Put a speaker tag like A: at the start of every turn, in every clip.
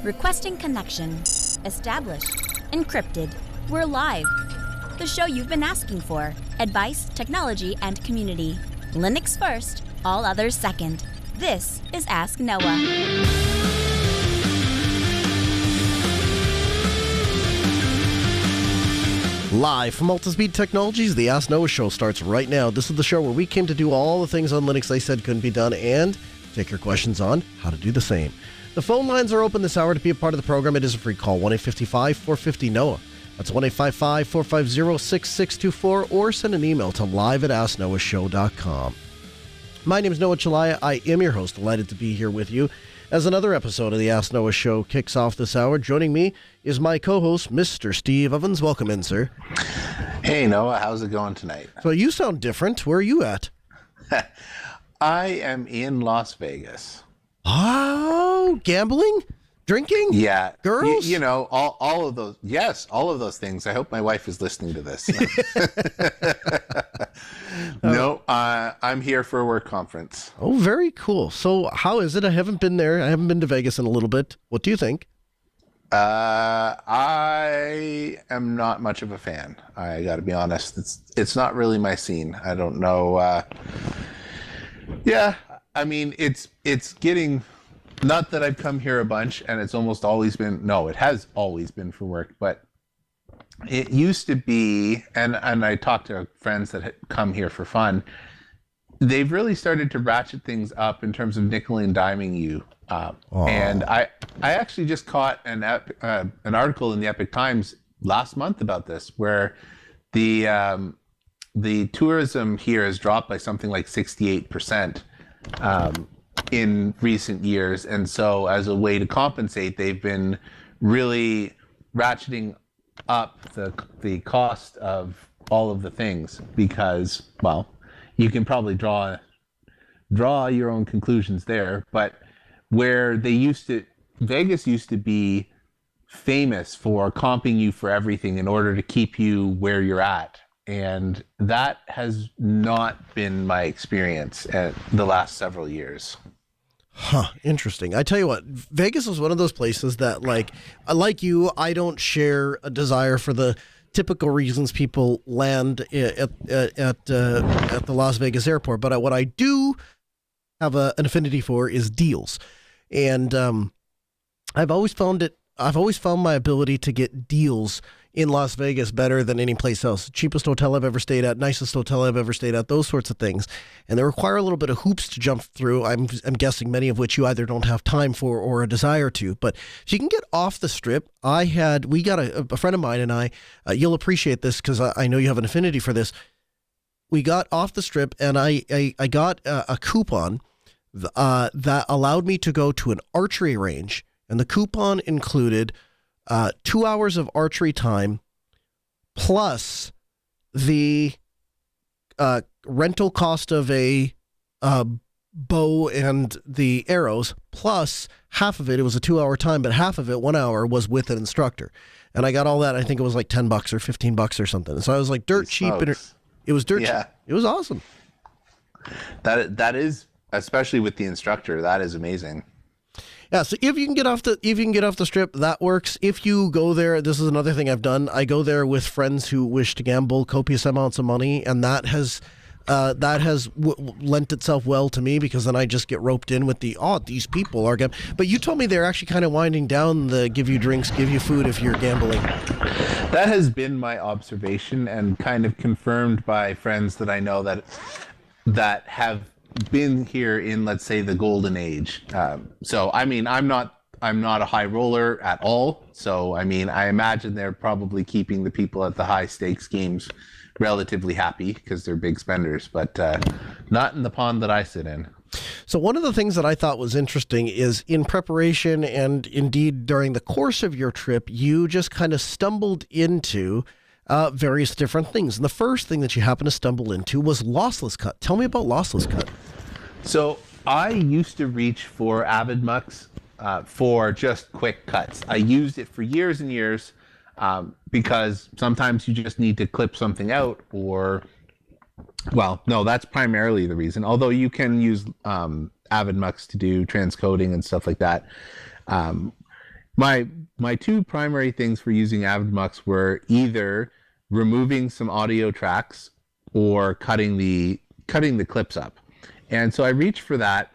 A: Requesting connection. Established. Encrypted. We're live. The show you've been asking for. Advice, technology, and community. Linux first, all others second. This is Ask Noah.
B: Live from Altispeed Technologies, the Ask Noah show starts right now. This is the show where we came to do all the things on Linux they said couldn't be done and take your questions on how to do the same. The phone lines are open this hour to be a part of the program. It is a free call, 1-855-450-NOAH. That's 1-855-450-6624, or send an email to live@asknoahshow.com. My name is Noah Chalaya. I am your host. Delighted to be here with you as another episode of the Ask Noah show kicks off this hour. Joining me is my co-host, Mr. Steve Evans. Welcome in, sir.
C: Hey, Noah. How's it going tonight?
B: So you sound different. Where are you at?
C: I am in Las Vegas.
B: Oh, gambling? Drinking?
C: Yeah.
B: Girls?
C: You know, all of those. Yes, all of those things. I hope my wife is listening to this. No, I'm here for a work conference.
B: Oh, very cool. So how is it? I haven't been there. I haven't been to Vegas in a little bit. What do you think?
C: I am not much of a fan. I got to be honest. It's not really my scene. I don't know. Yeah, I mean, it's getting. Not that I've come here a bunch, and it's almost always been. No, it has always been for work, but it used to be. And I talked to friends that had come here for fun. They've really started to ratchet things up in terms of nickel and diming you. And I actually just caught an article in the Epic Times last month about this, where the tourism here has dropped by something like 68%. In recent years, and so as a way to compensate, they've been really ratcheting up the cost of all of the things because, well, you can probably draw your own conclusions there. But where Vegas used to be famous for comping you for everything in order to keep you where you're at. And that has not been my experience at the last several years.
B: Huh, interesting. I tell you what, Vegas is one of those places that, like you, I don't share a desire for the typical reasons people land at the Las Vegas airport. But what I do have an affinity for is deals. And I've always found my ability to get deals in Las Vegas better than any place else. Cheapest hotel I've ever stayed at, nicest hotel I've ever stayed at, those sorts of things. And they require a little bit of hoops to jump through. I'm guessing many of which you either don't have time for or a desire to. But if you can get off the strip, we got a friend of mine and I, you'll appreciate this because I know you have an affinity for this. We got off the strip and I got a coupon that allowed me to go to an archery range. And the coupon included 2 hours of archery time plus the rental cost of a bow and the arrows, plus half of it was a 2 hour time, but half of it, 1 hour, was with an instructor. And I got all that. I think it was like $10 or $15 or something. So I was like dirt cheap. And it was dirt cheap. It was awesome.
C: That is, especially with the instructor, that is amazing.
B: Yeah, so if you can get off the strip, that works. If you go there, this is another thing I've done. I go there with friends who wish to gamble copious amounts of money, and that has lent itself well to me because then I just get roped in with these people are gambling. But you told me they're actually kind of winding down the give you drinks, give you food if you're gambling.
C: That has been my observation and kind of confirmed by friends that I know that have been here in, let's say, the golden age. So I mean, I'm not a high roller at all. So I mean, I imagine they're probably keeping the people at the high stakes games relatively happy because they're big spenders, but not in the pond that I sit in.
B: So one of the things that I thought was interesting is in preparation and indeed during the course of your trip, you just kind of stumbled into various different things. And the first thing that you happened to stumble into was lossless cut. Tell me about lossless cut.
C: So I used to reach for AvidMux for just quick cuts. I used it for years and years because sometimes you just need to clip something out or, well, no, that's primarily the reason. Although you can use AvidMux to do transcoding and stuff like that. My two primary things for using AvidMux were either removing some audio tracks or cutting the clips up. And so I reached for that,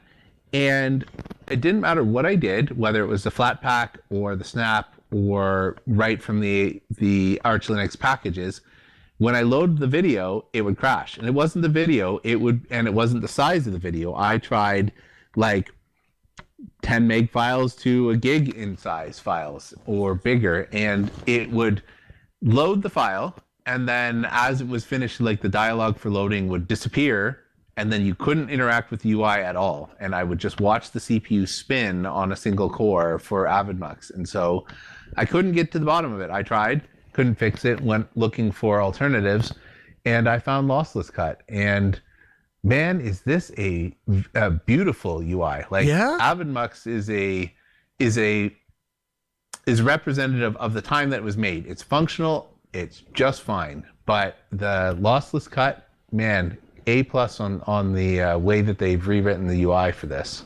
C: and it didn't matter what I did, whether it was the flat pack or the snap or right from the Arch Linux packages. When I loaded the video, it would crash, and it wasn't the video. It wasn't the size of the video. I tried like 10 meg files to a gig in size files or bigger, and it would load the file, and then as it was finished, like the dialogue for loading would disappear, and then you couldn't interact with the UI at all. And I would just watch the CPU spin on a single core for AvidMux. And so I couldn't get to the bottom of it. I tried, couldn't fix it, went looking for alternatives, and I found Lossless Cut. And man, is this a beautiful UI. Like,
B: Yeah?
C: AvidMux is representative of the time that it was made. It's functional, it's just fine. But the Lossless Cut, man, A+ on the way that they've rewritten the UI for this.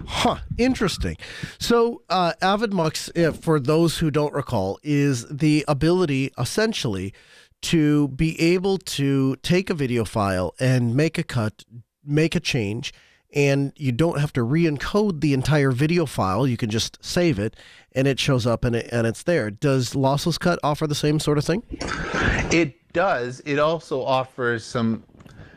B: Huh, interesting. So AvidMux, for those who don't recall, is the ability essentially to be able to take a video file and make a cut, make a change, and you don't have to re-encode the entire video file. You can just save it, and it shows up, and it's there. Does Lossless Cut offer the same sort of thing?
C: It does. It also offers some...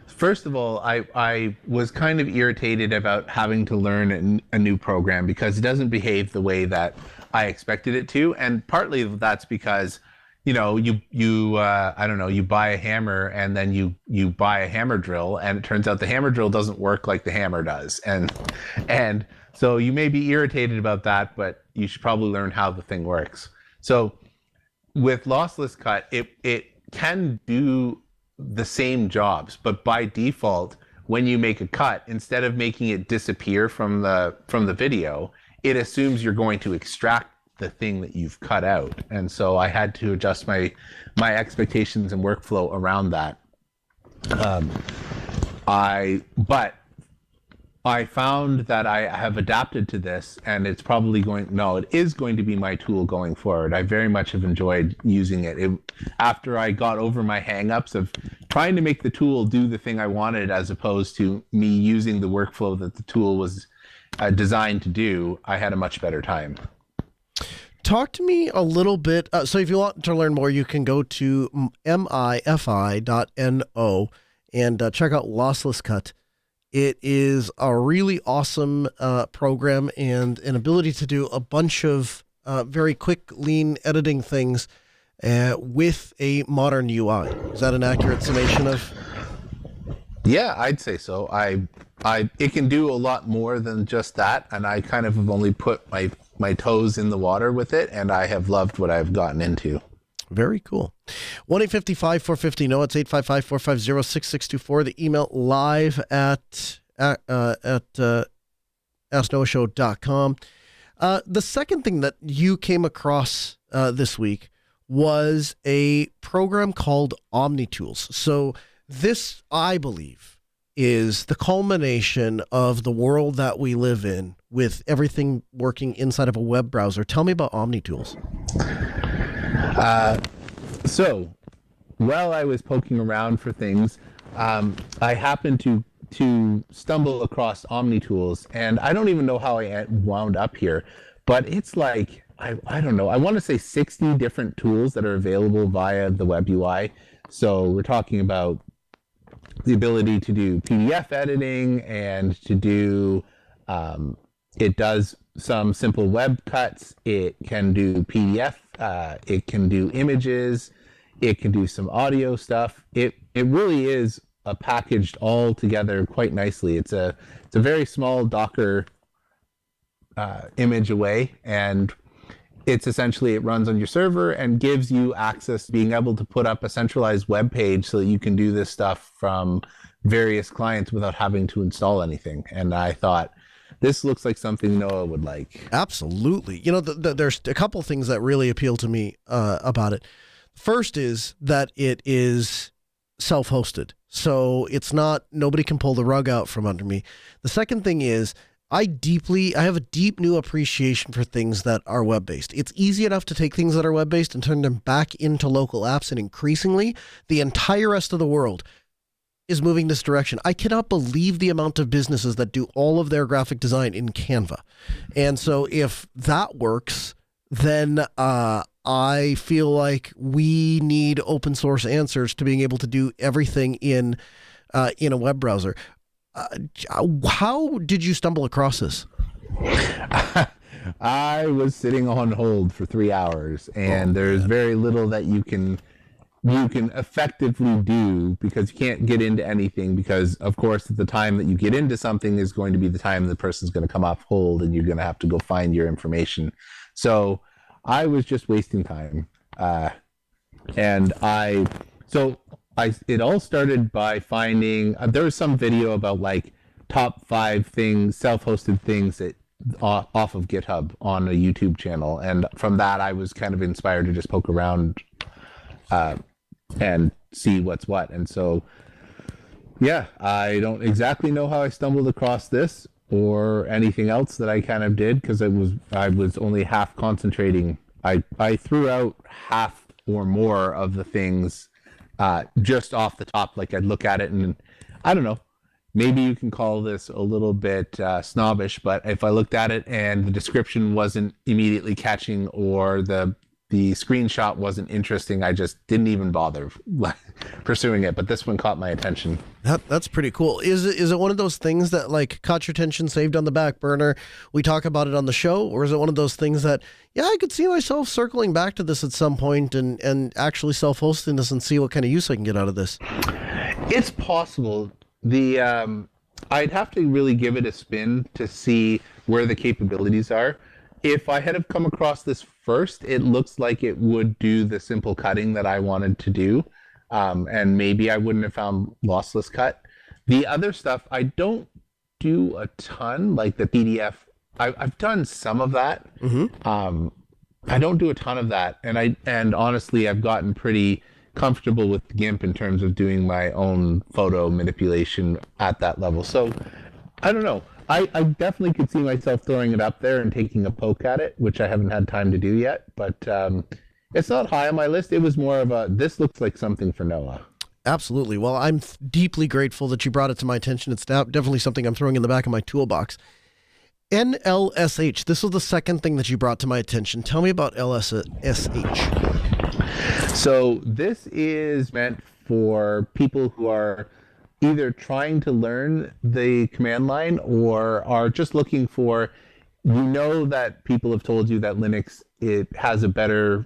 C: First of all, I was kind of irritated about having to learn a new program because it doesn't behave the way that I expected it to, and partly that's because, you know, I don't know, you buy a hammer and then you buy a hammer drill, and it turns out the hammer drill doesn't work like the hammer does, and so you may be irritated about that, but you should probably learn how the thing works. So with Lossless Cut, it can do the same jobs, but by default, when you make a cut, instead of making it disappear from the video, it assumes you're going to extract the thing that you've cut out. And so I had to adjust my expectations and workflow around that. But I found that I have adapted to this, and it is going to be my tool going forward. I very much have enjoyed using it. After I got over my hangups of trying to make the tool do the thing I wanted, as opposed to me using the workflow that the tool was designed to do, I had a much better time.
B: Talk to me a little bit. So if you want to learn more, you can go to mifi.no and check out Lossless Cut. It is a really awesome program and an ability to do a bunch of very quick, lean editing things with a modern UI. Is that an accurate summation of?
C: Yeah, I'd say so. It can do a lot more than just that, and I kind of have only put my toes in the water with it, and I have loved what I've gotten into.
B: Very cool. 1-855-450-NO. It's 855-450-6624. The email live at asknoahshow.com. The second thing that you came across this week was a program called OmniTools. So this, I believe, is the culmination of the world that we live in with everything working inside of a web browser. Tell me about OmniTools.
C: So while I was poking around for things, I happened to stumble across OmniTools, and I don't even know how I wound up here, but it's like, I don't know, I want to say 60 different tools that are available via the web UI. So we're talking about the ability to do PDF editing and to do, it does some simple web cuts. It can do PDF. It can do images. It can do some audio stuff. It really is packaged all together quite nicely. It's a very small Docker image away, and it's essentially, it runs on your server and gives you access to being able to put up a centralized web page so that you can do this stuff from various clients without having to install anything. And I thought, this looks like something Noah would like.
B: Absolutely. You know, there's a couple things that really appeal to me about it. First is that it is self-hosted. So it's not, nobody can pull the rug out from under me. The second thing is, I have a deep new appreciation for things that are web-based. It's easy enough to take things that are web-based and turn them back into local apps, and increasingly, the entire rest of the world is moving this direction. I cannot believe the amount of businesses that do all of their graphic design in Canva. And so if that works, then I feel like we need open source answers to being able to do everything in a web browser. How did you stumble across this?
C: I was sitting on hold for 3 hours, and there's very little that you can effectively do, because you can't get into anything, because of course the time that you get into something is going to be the time the person's going to come off hold and you're going to have to go find your information. So I was just wasting time. It all started by finding, there was some video about like top 5 things, self-hosted things that off of GitHub on a YouTube channel. And from that, I was kind of inspired to just poke around and see what's what. And so, yeah, I don't exactly know how I stumbled across this or anything else that I kind of did, because I was only half concentrating. I threw out half or more of the things just off the top. Like I'd look at it and I don't know, maybe you can call this a little bit snobbish, but if I looked at it and the description wasn't immediately catching or the screenshot wasn't interesting, I just didn't even bother pursuing it. But this one caught my attention.
B: That's pretty cool. Is it one of those things that like caught your attention, saved on the back burner, we talk about it on the show? Or is it one of those things that, yeah, I could see myself circling back to this at some point and actually self-hosting this and see what kind of use I can get out of this?
C: It's possible. I'd have to really give it a spin to see where the capabilities are. If I had have come across this first, it looks like it would do the simple cutting that I wanted to do. And maybe I wouldn't have found lossless cut. The other stuff, I don't do a ton, like the PDF. I've done some of that. Mm-hmm. I don't do a ton of that. And honestly, I've gotten pretty comfortable with GIMP in terms of doing my own photo manipulation at that level. So I don't know. I definitely could see myself throwing it up there and taking a poke at it, which I haven't had time to do yet. But it's not high on my list. It was more of this looks like something for Noah.
B: Absolutely. Well, I'm deeply grateful that you brought it to my attention. It's definitely something I'm throwing in the back of my toolbox. NLSH. This was the second thing that you brought to my attention. Tell me about LSH.
C: So this is meant for people who are either trying to learn the command line or are just looking for, that people have told you that Linux, it has a better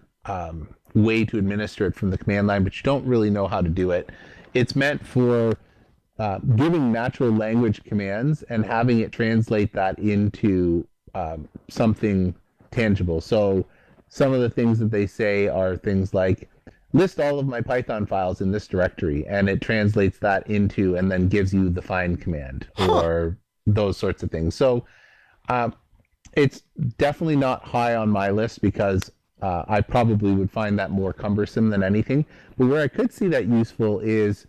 C: way to administer it from the command line, but you don't really know how to do it. It's meant for giving natural language commands and having it translate that into something tangible. So some of the things that they say are things like, list all of my Python files in this directory, and it translates that into and then gives you the find command or those sorts of things. So it's definitely not high on my list because I probably would find that more cumbersome than anything. But where I could see that useful is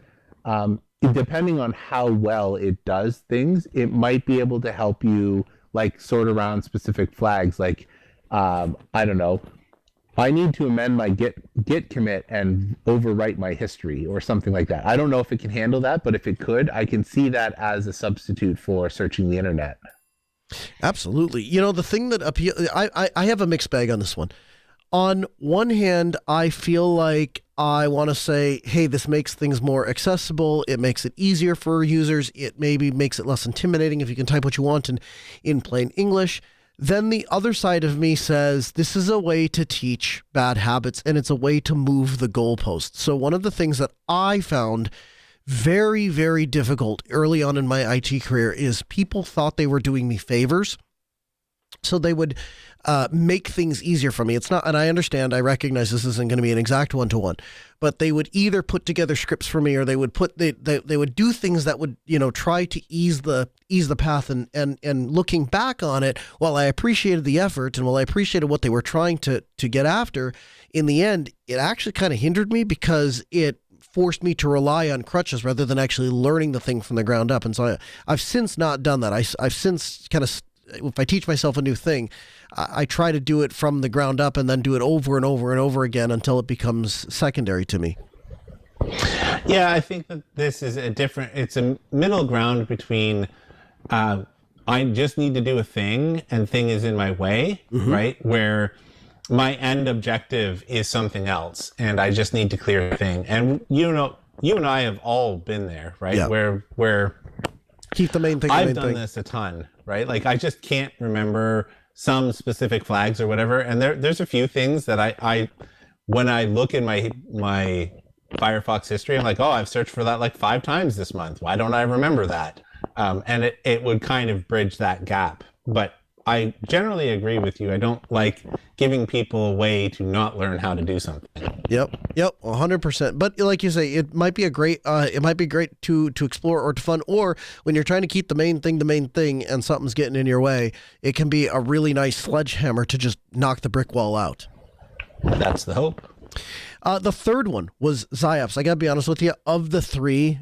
C: depending on how well it does things, it might be able to help you like sort around specific flags. Like, I don't know, I need to amend my git commit and overwrite my history or something like that. I don't know if it can handle that, but if it could, I can see that as a substitute for searching the internet.
B: Absolutely. The thing that I have a mixed bag on this one. On one hand, I feel like I want to say, hey, this makes things more accessible. It makes it easier for users. It maybe makes it less intimidating if you can type what you want in plain English. Then the other side of me says this is a way to teach bad habits and it's a way to move the goalposts. So one of the things that I found very, very difficult early on in my IT career is people thought they were doing me favors. So they would make things easier for me. It's not, and I understand, I recognize this isn't going to be an exact one-to-one, but they would either put together scripts for me or they would they would do things that would, try to ease the path. And looking back on it, while I appreciated the effort and while I appreciated what they were trying to get after, in the end, it actually kind of hindered me because it forced me to rely on crutches rather than actually learning the thing from the ground up. And so I've since not done that. I've since kind of, if I teach myself a new thing, I try to do it from the ground up and then do it over and over and over again until it becomes secondary to me.
D: Yeah, I think that this is it's a middle ground between I just need to do a thing and thing is in my way, right? Where my end objective is something else and I just need to clear a thing. And you and I have all been there, right?
B: Yeah.
D: Where
B: Keep the main thing.
D: I've done this a ton, right? Like I just can't remember some specific flags or whatever. And there's a few things that I when I look in my Firefox history, I'm like, oh, I've searched for that like 5 times this month. Why don't I remember that? And it would kind of bridge that gap. But I generally agree with you. I don't like giving people a way to not learn how to do something.
B: Yep, 100%. But like you say, it might be great to explore or to fun, or when you're trying to keep the main thing and something's getting in your way, it can be a really nice sledgehammer to just knock the brick wall out.
D: That's the hope.
B: The third one was Ziops. I got to be honest with you, of the 3,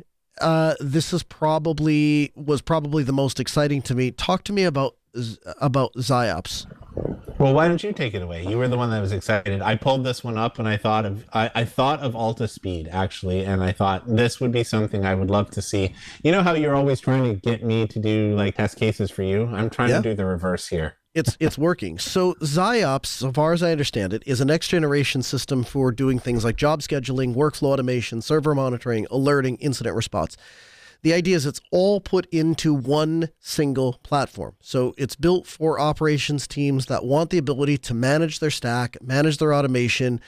B: this was probably the most exciting to me. Talk to me about Ziops.
D: Well, why don't you take it away? You were the one that was excited. I pulled this one up and I thought of Alta Speed actually, and I thought this would be something I would love to see. You know how you're always trying to get me to do like test cases for you? I'm trying to do the reverse here.
B: It's working. So Ziops, so far as I understand it, is a next generation system for doing things like job scheduling, workflow automation, server monitoring, alerting, incident response. The idea is it's all put into one single platform. So it's built for operations teams that want the ability to manage their stack, manage their automation,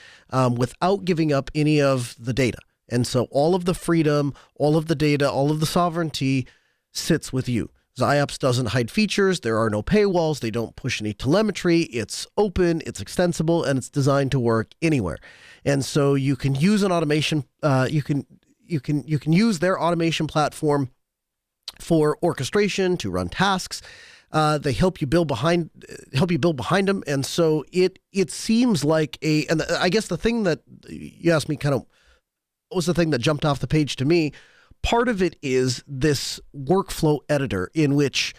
B: without giving up any of the data. And so all of the freedom, all of the data, all of the sovereignty sits with you. Ziops doesn't hide features. There are no paywalls. They don't push any telemetry. It's open, it's extensible, and it's designed to work anywhere. And so you can use an automation, you can use their automation platform for orchestration, to run tasks. They help you build behind them. And so it seems like and I guess the thing that you asked me kind of, what was the thing that jumped off the page to me? Part of it is this workflow editor in which,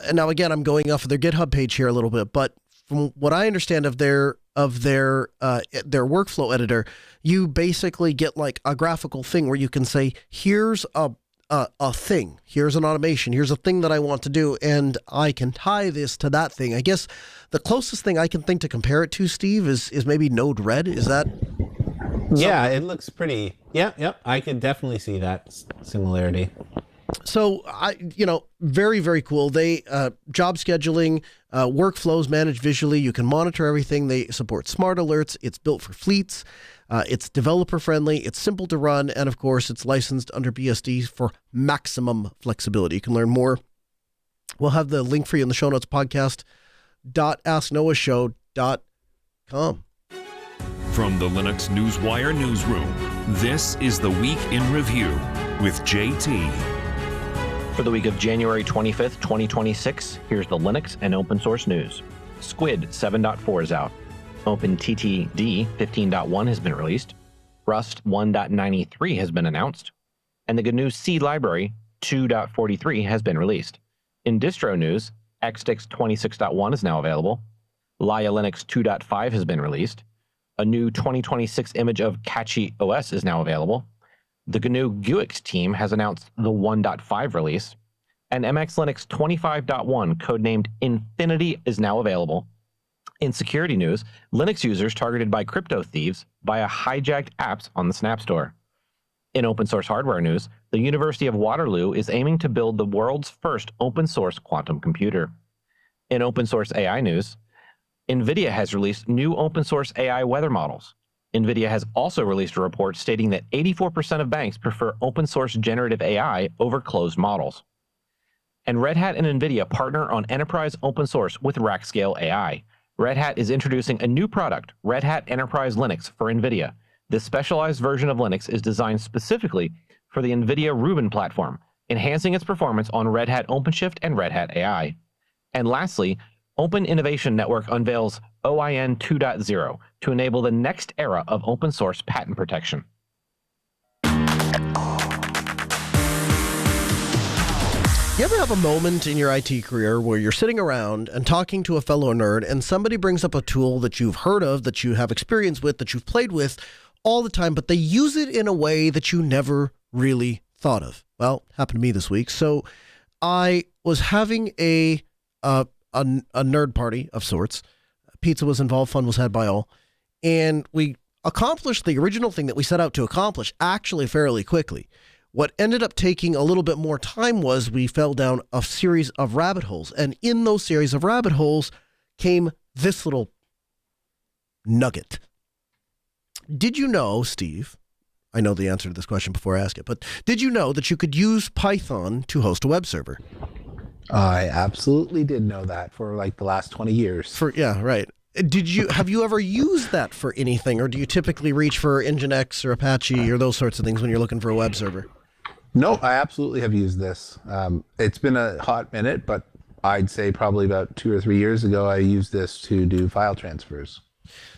B: and now again, I'm going off of their GitHub page here a little bit, but from what I understand of their workflow editor, you basically get like a graphical thing where you can say, here's a thing, here's an automation, here's a thing that I want to do, and I can tie this to that thing. I guess the closest thing I can think to compare it to, Steve, is maybe Node-RED. Is that?
D: Yeah, it looks pretty. Yep. I could definitely see that similarity.
B: So very, very cool. They job scheduling, workflows managed visually. You can monitor everything. They support smart alerts. It's built for fleets. It's developer friendly. It's simple to run, and of course, it's licensed under BSD for maximum flexibility. You can learn more. We'll have the link for you in the show notes. podcast.asknoahshow.com.
E: From the Linux Newswire newsroom, this is the Week in Review with JT.
F: For the week of January 25th, 2026, here's the Linux and open source news. Squid 7.4 is out. OpenTTD 15.1 has been released. Rust 1.93 has been announced. And the GNU C library 2.43 has been released. In distro news, Xdix 26.1 is now available. Laya Linux 2.5 has been released. A new 2026 image of Catchy OS is now available. The GNU Guix team has announced the 1.5 release. And MX Linux 25.1, codenamed Infinity, is now available. In security news, Linux users targeted by crypto thieves via hijacked apps on the Snap Store. In open source hardware news, the University of Waterloo is aiming to build the world's first open source quantum computer. In open source AI news, NVIDIA has released new open source AI weather models. NVIDIA has also released a report stating that 84% of banks prefer open source generative AI over closed models. And Red Hat and NVIDIA partner on enterprise open source with RackScale AI. Red Hat is introducing a new product, Red Hat Enterprise Linux, for NVIDIA. This specialized version of Linux is designed specifically for the NVIDIA Rubin platform, enhancing its performance on Red Hat OpenShift and Red Hat AI. And lastly, Open Innovation Network unveils OIN 2.0 to enable the next era of open source patent protection.
B: You ever have a moment in your IT career where you're sitting around and talking to a fellow nerd and somebody brings up a tool that you've heard of, that you have experience with, that you've played with all the time, but they use it in a way that you never really thought of? Well, it happened to me this week. So I was having a nerd party of sorts. Pizza was involved, fun was had by all, and we accomplished the original thing that we set out to accomplish actually fairly quickly. What ended up taking a little bit more time was we fell down a series of rabbit holes. And in those series of rabbit holes came this little nugget. Did you know, Steve, I know the answer to this question before I ask it, but did you know that you could use Python to host a web server?
C: I absolutely did know that for like the last 20 years.
B: Yeah, right. Have you ever used that for anything, or do you typically reach for Nginx or Apache or those sorts of things when you're looking for a web server?
C: No, I absolutely have used this. It's been a hot minute, but I'd say probably about 2 or 3 years ago, I used this to do file transfers.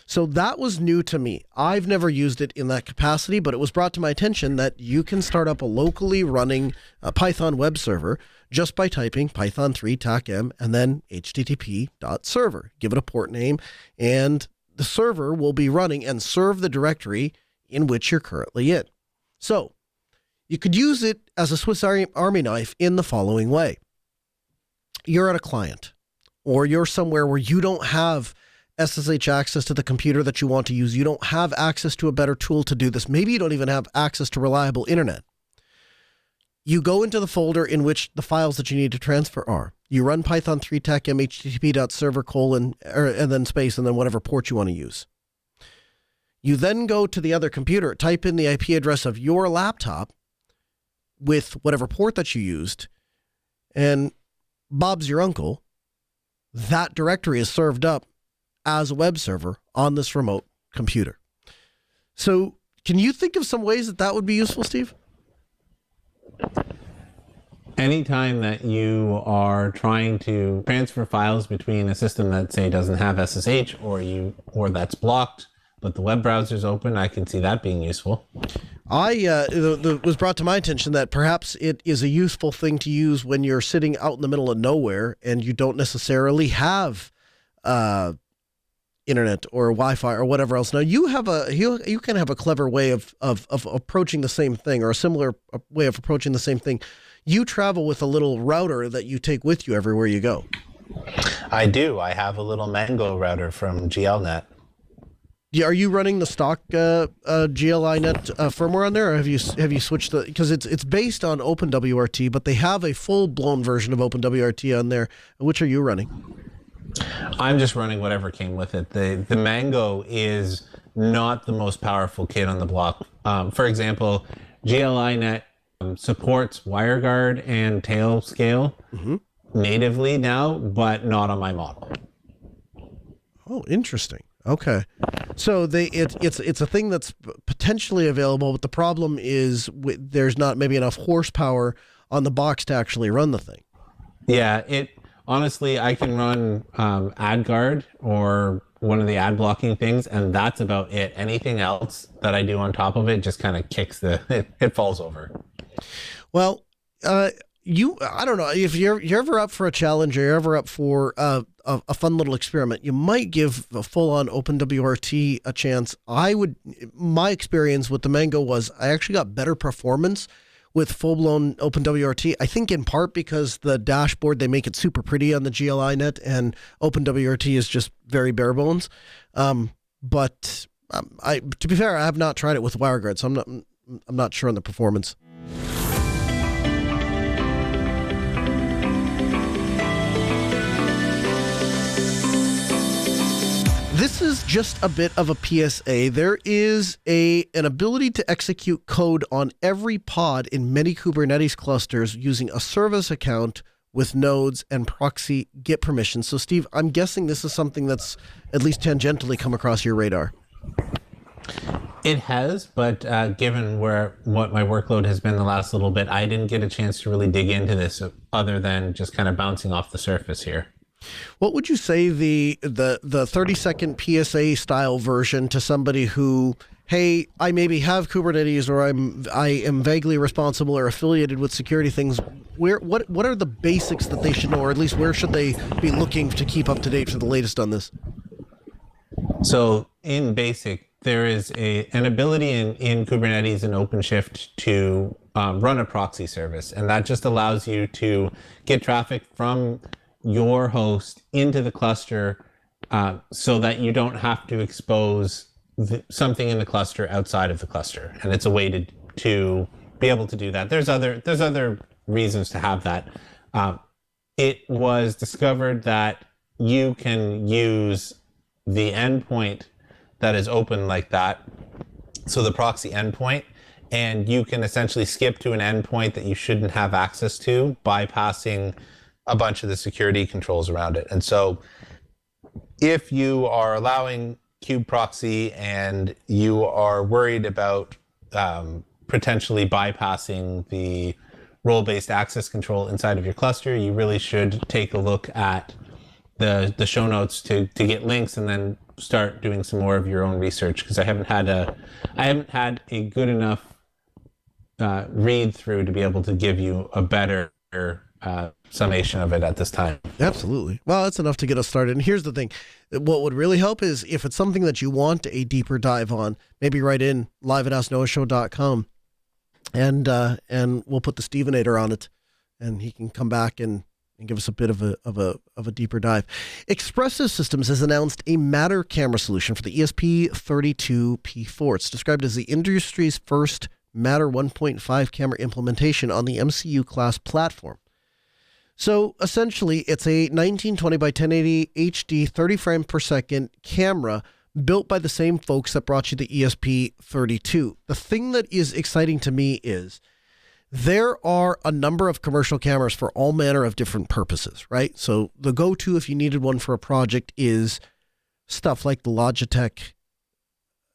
B: So that was new to me. I've never used it in that capacity, but it was brought to my attention that you can start up a locally running Python web server just by typing Python 3 TACM and then http.server. Give it a port name, and the server will be running and serve the directory in which you're currently in. So you could use it as a Swiss Army knife in the following way. You're at a client, or you're somewhere where you don't have SSH access to the computer that you want to use. You don't have access to a better tool to do this. Maybe you don't even have access to reliable internet. You go into the folder in which the files that you need to transfer are. You run Python 3 TACM http.server : and then space, and then whatever port you want to use. You then go to the other computer, type in the IP address of your laptop with whatever port that you used, and Bob's your uncle. That directory is served up as a web server on this remote computer. So can you think of some ways that would be useful, Steve?
D: Anytime that you are trying to transfer files between a system that, say, doesn't have SSH or that's blocked, but the web browser's open, I can see that being useful.
B: It was brought to my attention that perhaps it is a useful thing to use when you're sitting out in the middle of nowhere and you don't necessarily have internet or Wi-Fi or whatever else. Now you can have a clever way of approaching the same thing, or a similar way of approaching the same thing. You travel with a little router that you take with you everywhere you go.
D: I do. I have a little Mango router from GLNet.
B: Yeah, are you running the stock GLINet firmware on there, or have you switched because it's based on OpenWRT, but they have a full-blown version of OpenWRT on there. Which are you running?
D: I'm just running whatever came with it. The Mango is not the most powerful kit on the block. For example, GLINet supports WireGuard and Tailscale natively now, but not on my model.
B: Oh, interesting. Okay. So it's a thing that's potentially available, but the problem is there's not maybe enough horsepower on the box to actually run the thing.
D: Yeah, honestly, I can run AdGuard or one of the ad blocking things, and that's about it. Anything else that I do on top of it just kind of kicks it falls over. Well,
B: I don't know if you're ever up for a challenge, or you're ever up for a fun little experiment. You might give a full-on OpenWRT a chance. My experience with the Mango was I actually got better performance with full-blown OpenWRT. I think in part because the dashboard, they make it super pretty on the GLINet, and OpenWRT is just very bare bones. But to be fair, I have not tried it with WireGuard, so I'm not sure on the performance. This is just a bit of a PSA. There is an ability to execute code on every pod in many Kubernetes clusters using a service account with nodes and proxy Git permissions. So, Steve, I'm guessing this is something that's at least tangentially come across your radar.
D: It has, but given what my workload has been the last little bit, I didn't get a chance to really dig into this other than just kind of bouncing off the surface here.
B: What would you say the 30-second PSA style version to somebody who hey, I maybe have Kubernetes, or I am vaguely responsible or affiliated with security things. What are the basics that they should know, or at least where should they be looking to keep up to date for the latest on this?
D: So in basic, there is an ability in Kubernetes and OpenShift to run a proxy service. And that just allows you to get traffic from your host into the cluster so that you don't have to expose something in the cluster outside of the cluster. And it's a way to be able to do that. There's other reasons to have that. It was discovered that you can use the endpoint that is open like that, so the proxy endpoint, and you can essentially skip to an endpoint that you shouldn't have access to, bypassing a bunch of the security controls around it. And so if you are allowing kube proxy and you are worried about potentially bypassing the role-based access control inside of your cluster, you really should take a look at the show notes to get links, and then start doing some more of your own research, because I haven't had a good enough read through to be able to give you a better summation of it at this time.
B: Absolutely. Well, that's enough to get us started. And here's the thing. What would really help is if it's something that you want a deeper dive on, maybe write in live@asknoahshow.com, and we'll put the Stevenator on it, and he can come back and give us a bit of a deeper dive. Expressive Systems has announced a Matter camera solution for the ESP32P4. It's described as the industry's first Matter 1.5 camera implementation on the MCU class platform. So essentially, it's a 1920 by 1080 HD 30 frames per second camera built by the same folks that brought you the ESP32. The thing that is exciting to me is there are a number of commercial cameras for all manner of different purposes, right? So the go-to if you needed one for a project is stuff like the Logitech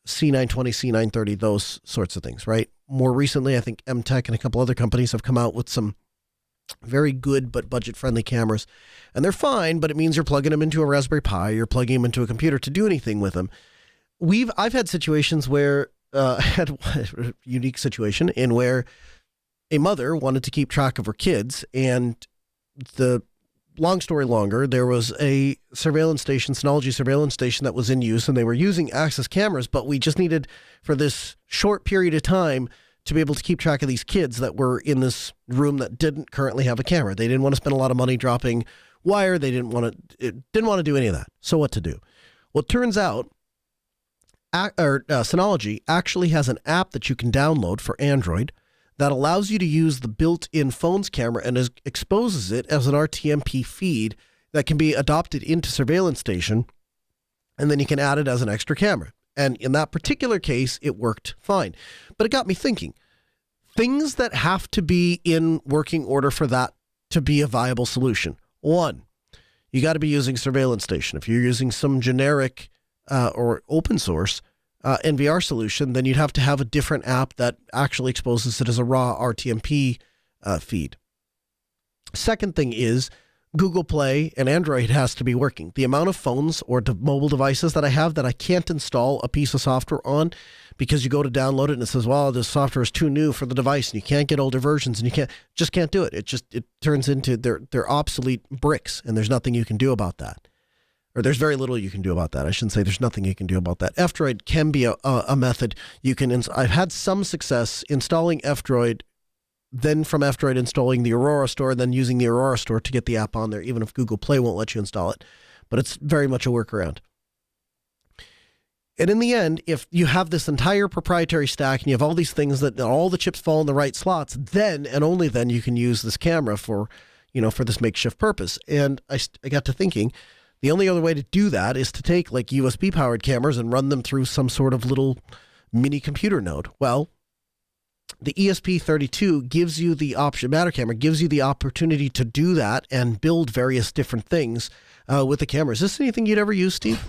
B: C920, C930, those sorts of things, right? More recently, I think MTech and a couple other companies have come out with some very good but budget-friendly cameras. And they're fine, but it means you're plugging them into a Raspberry Pi, you're plugging them into a computer to do anything with them. I've had situations where, I had a unique situation in where a mother wanted to keep track of her kids, and the long story longer, there was a surveillance station, Synology surveillance station that was in use, and they were using Axis cameras, but we just needed, for this short period of time, to be able to keep track of these kids that were in this room that didn't currently have a camera. They didn't want to spend a lot of money dropping wire. They didn't want to do any of that. So what to do? Well, it turns out Synology actually has an app that you can download for Android that allows you to use the built-in phone's camera and exposes it as an RTMP feed that can be adopted into Surveillance Station, and then you can add it as an extra camera. And in that particular case, it worked fine. But it got me thinking, things that have to be in working order for that to be a viable solution. One, you got to be using Surveillance Station. If you're using some generic or open source NVR solution, then you'd have to have a different app that actually exposes it as a raw RTMP feed. Second thing is Google Play and Android has to be working. The amount of phones or mobile devices that I have that I can't install a piece of software on because you go to download it and it says, well, this software is too new for the device and you can't get older versions and you can't do it. It turns into they're obsolete bricks, and there's nothing you can do about that. Or there's very little you can do about that. I shouldn't say there's nothing you can do about that. F-Droid can be a method you can. I've had some success installing F-Droid, then from F-Droid installing the Aurora Store, then using the Aurora Store to get the app on there, even if Google Play won't let you install it. But it's very much a workaround. And in the end, if you have this entire proprietary stack and you have all these things that all the chips fall in the right slots, then and only then you can use this camera for this makeshift purpose. And I got to thinking, the only other way to do that is to take like USB powered cameras and run them through some sort of little mini computer node. Well, the ESP32 gives you the option, Matter camera gives you the opportunity to do that and build various different things with the camera. Is this anything you'd ever use, Steve?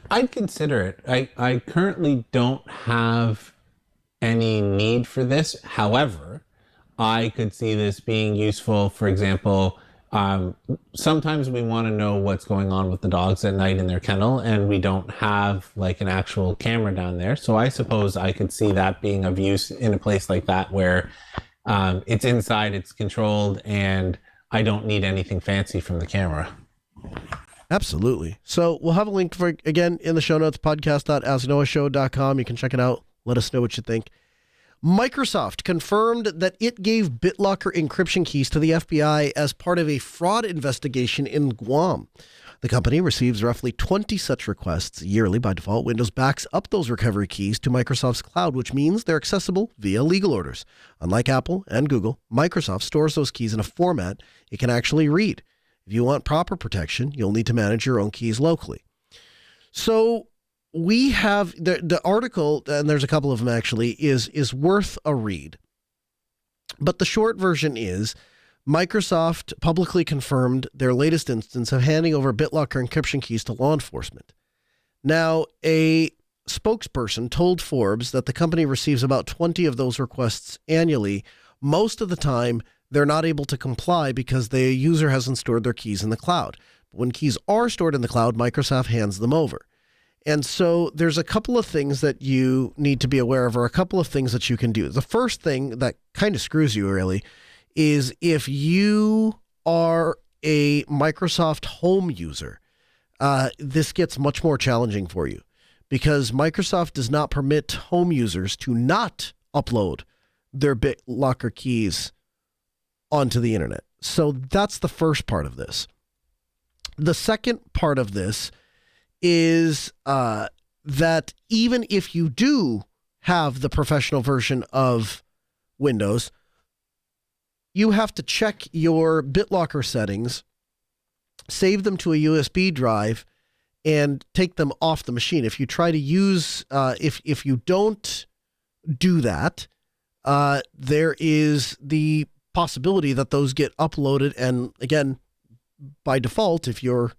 D: I'd consider it. I currently don't have any need for this. However, I could see this being useful, for example, Sometimes we want to know what's going on with the dogs at night in their kennel, and we don't have like an actual camera down there. So I suppose I could see that being of use in a place like that where it's inside, it's controlled, and I don't need anything fancy from the camera.
B: Absolutely. So we'll have a link for, again, in the show notes, podcast.asknoahshow.com. You can check it out. Let us know what you think. Microsoft confirmed that it gave BitLocker encryption keys to the FBI as part of a fraud investigation in Guam. The company receives roughly 20 such requests yearly. By default, Windows backs up those recovery keys to Microsoft's cloud, which means they're accessible via legal orders. Unlike Apple and Google, Microsoft stores those keys in a format it can actually read. If you want proper protection, you'll need to manage your own keys locally. So we have the article, and there's a couple of them actually, is worth a read. But the short version is Microsoft publicly confirmed their latest instance of handing over BitLocker encryption keys to law enforcement. Now, a spokesperson told Forbes that the company receives about 20 of those requests annually. Most of the time, they're not able to comply because the user hasn't stored their keys in the cloud. But when keys are stored in the cloud, Microsoft hands them over. And so there's a couple of things that you need to be aware of, or a couple of things that you can do. The first thing that kind of screws you, really, is if you are a Microsoft Home user, this gets much more challenging for you because Microsoft does not permit home users to not upload their BitLocker keys onto the internet. So that's the first part of this. The second part of this is that even if you do have the professional version of Windows, you have to check your BitLocker settings, save them to a USB drive, and take them off the machine. If you try to use, if you don't do that, there is the possibility that those get uploaded. And again, by default, if you're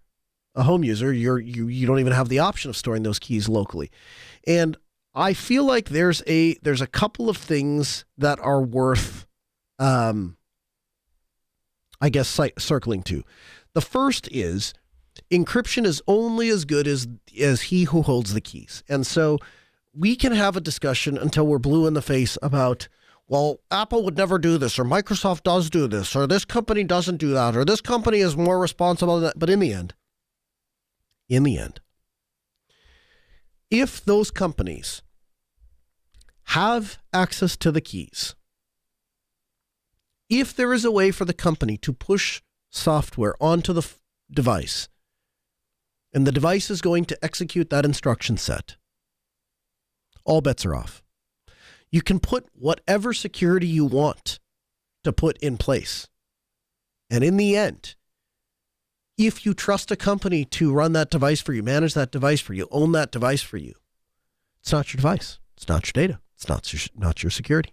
B: a home user, you don't even have the option of storing those keys locally. And I feel like there's a couple of things that are worth, I guess, circling to. The first is encryption is only as good as he who holds the keys. And so we can have a discussion until we're blue in the face about, well, Apple would never do this, or Microsoft does do this, or this company doesn't do that, or this company is more responsible than that. But in the end, if those companies have access to the keys, if there is a way for the company to push software onto the device, and the device is going to execute that instruction set, all bets are off. You can put whatever security you want to put in place. And in the end, if you trust a company to run that device for you, manage that device for you, own that device for you, it's not your device. It's not your data. It's not your security.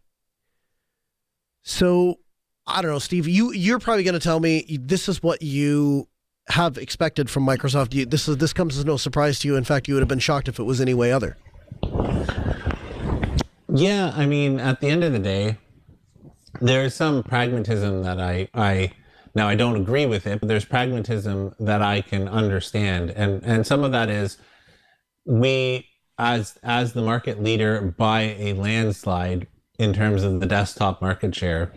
B: So, I don't know, Steve, you're probably going to tell me this is what you have expected from Microsoft. This comes as no surprise to you. In fact, you would have been shocked if it was any way other.
D: Yeah, I mean, at the end of the day, there's some pragmatism that I now I don't agree with it, but there's pragmatism that I can understand. And some of that is we, as the market leader by a landslide in terms of the desktop market share,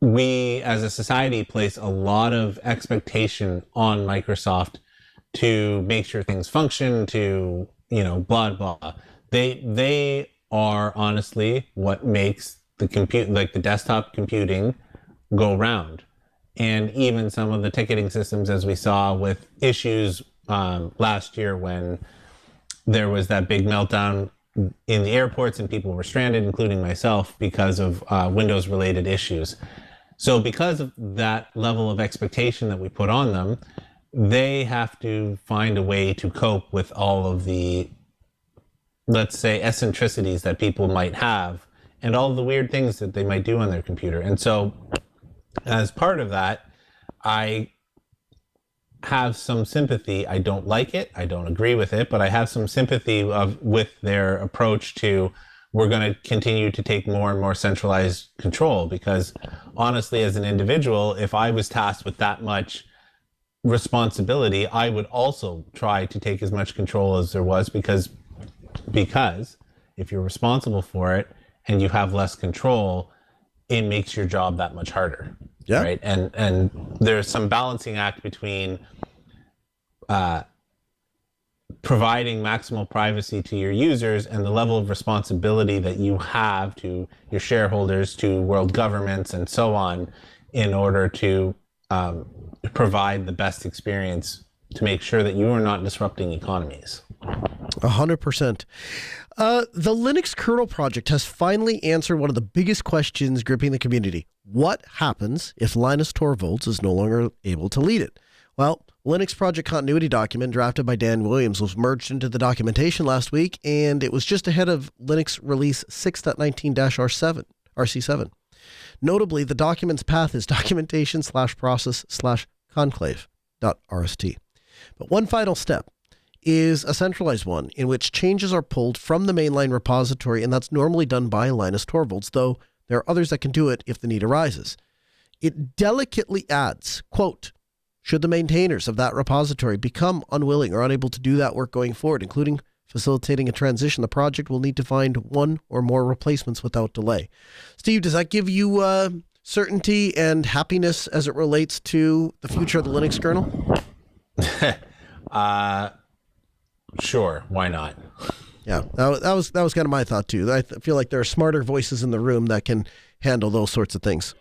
D: we as a society place a lot of expectation on Microsoft to make sure things function, to, blah, blah. They are honestly what makes the desktop computing go round. And even some of the ticketing systems, as we saw with issues last year when there was that big meltdown in the airports and people were stranded, including myself, because of Windows related issues. So because of that level of expectation that we put on them, they have to find a way to cope with all of the, let's say, eccentricities that people might have and all the weird things that they might do on their computer. And so as part of that, I have some sympathy. I don't like it. I don't agree with it, but I have some sympathy with their approach to we're going to continue to take more and more centralized control, because honestly, as an individual, if I was tasked with that much responsibility, I would also try to take as much control as there was, because if you're responsible for it and you have less control, it makes your job that much harder.
B: Yeah.
D: Right. And there's some balancing act between providing maximal privacy to your users and the level of responsibility that you have to your shareholders, to world governments, and so on, in order to provide the best experience to make sure that you are not disrupting economies.
B: 100%. The Linux kernel project has finally answered one of the biggest questions gripping the community. What happens if Linus Torvalds is no longer able to lead it? Well, Linux project continuity document drafted by Dan Williams was merged into the documentation last week, and it was just ahead of Linux release 6.19-RC7. Notably, the document's path is documentation/process/conclave.rst. But one final step is a centralized one in which changes are pulled from the mainline repository, and that's normally done by Linus Torvalds, though there are others that can do it if the need arises. It delicately adds, quote, should the maintainers of that repository become unwilling or unable to do that work going forward, including facilitating a transition, the project will need to find one or more replacements without delay. Steve, does that give you certainty and happiness as it relates to the future of the Linux kernel?
D: Sure, why not?
B: Yeah, that was kind of my thought too. I feel like there are smarter voices in the room that can handle those sorts of things.